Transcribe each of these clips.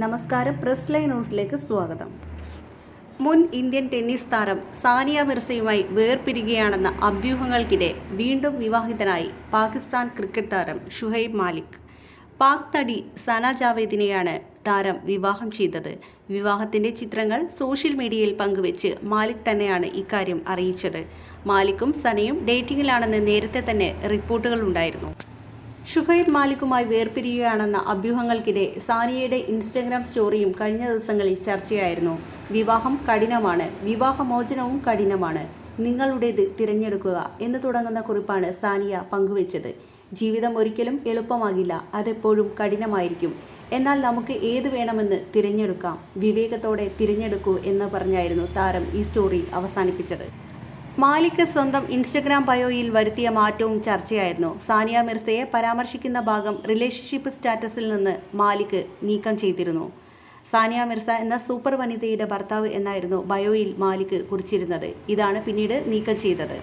നമസ്കാരം, press line ന്യൂസിലേക്ക് സ്വാഗതം. മുൻ ഇന്ത്യൻ ടെന്നീസ് താരം സാനിയ മിർസയുമായി വേർപിരിയുകയാണെന്ന അഭ്യൂഹങ്ങൾക്കിടെ വീണ്ടും വിവാഹിതനായി പാകിസ്ഥാൻ ക്രിക്കറ്റ് താരം ഷുഹൈബ് മാലിക്. പാക് നടി സന ജാവേദിനെയാണ് താരം വിവാഹം ചെയ്തത്. വിവാഹത്തിന്റെ ചിത്രങ്ങൾ സോഷ്യൽ മീഡിയയിൽ പങ്കുവെച്ച് മാലിക് തന്നെയാണ് ഇക്കാര്യം അറിയിച്ചത്. മാലിക്കും സനയും ഡേറ്റിംഗിലാണെന്ന് നേരത്തെ തന്നെ റിപ്പോർട്ടുകൾ ഉണ്ടായിരുന്നു. ഷുഹൈബ് മാലിക്കുമായി വേർപിരിയുകയാണെന്ന അഭ്യൂഹങ്ങൾക്കിടെ സാനിയയുടെ ഇൻസ്റ്റഗ്രാം സ്റ്റോറിയും കഴിഞ്ഞ ദിവസങ്ങളിൽ ചർച്ചയായിരുന്നു. വിവാഹം കഠിനമാണ്, വിവാഹമോചനവും കഠിനമാണ്, നിങ്ങളുടേത് തിരഞ്ഞെടുക്കുക എന്ന് തുടങ്ങുന്ന കുറിപ്പാണ് സാനിയ പങ്കുവച്ചത്. ജീവിതം ഒരിക്കലും എളുപ്പമാകില്ല, അതെപ്പോഴും കഠിനമായിരിക്കും. എന്നാൽ നമുക്ക് ഏത് വേണമെന്ന് തിരഞ്ഞെടുക്കാം, വിവേകത്തോടെ തിരഞ്ഞെടുക്കൂ എന്ന് പറഞ്ഞായിരുന്നു താരം ഈ സ്റ്റോറി അവസാനിപ്പിച്ചത്. മാലിക് സ്വന്തം ഇൻസ്റ്റഗ്രാം ബയോയിൽ വരുത്തിയ മാറ്റവും ചർച്ചയായിരുന്നു. സാനിയ മിർസയെ പരാമർശിക്കുന്ന ഭാഗം റിലേഷൻഷിപ്പ് സ്റ്റാറ്റസിൽ നിന്ന് മാലിക് നീക്കം ചെയ്തിരുന്നു. സാനിയ മിർസ എന്ന സൂപ്പർ വനിതയുടെ ഭർത്താവ് എന്നായിരുന്നു ബയോയിൽ മാലിക് കുറിച്ചിരുന്നത്. ഇതാണ് പിന്നീട് നീക്കം ചെയ്തത്.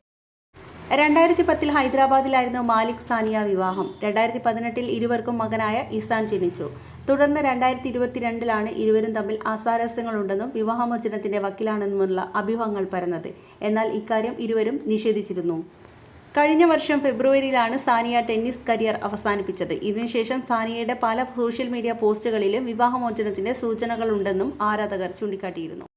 2010 ഹൈദരാബാദിലായിരുന്നു മാലിക് സാനിയ വിവാഹം. 2018 ഇരുവർക്കും മകനായ ഇസാൻ ജനിച്ചു. തുടർന്ന് 2022 ഇരുവരും തമ്മിൽ അസ്വാരസ്യങ്ങളുണ്ടെന്നും വിവാഹമോചനത്തിന്റെ വക്കിലാണെന്നുമുള്ള അഭ്യൂഹങ്ങൾ പരന്നത്. എന്നാൽ ഇക്കാര്യം ഇരുവരും നിഷേധിച്ചിരുന്നു. കഴിഞ്ഞ വർഷം ഫെബ്രുവരിയിലാണ് സാനിയ ടെന്നീസ് കരിയർ അവസാനിപ്പിച്ചത്. ഇതിനുശേഷം സാനിയയുടെ പല സോഷ്യൽ മീഡിയ പോസ്റ്റുകളിലും വിവാഹമോചനത്തിന്റെ സൂചനകളുണ്ടെന്നും ആരാധകർ ചൂണ്ടിക്കാട്ടിയിരുന്നു.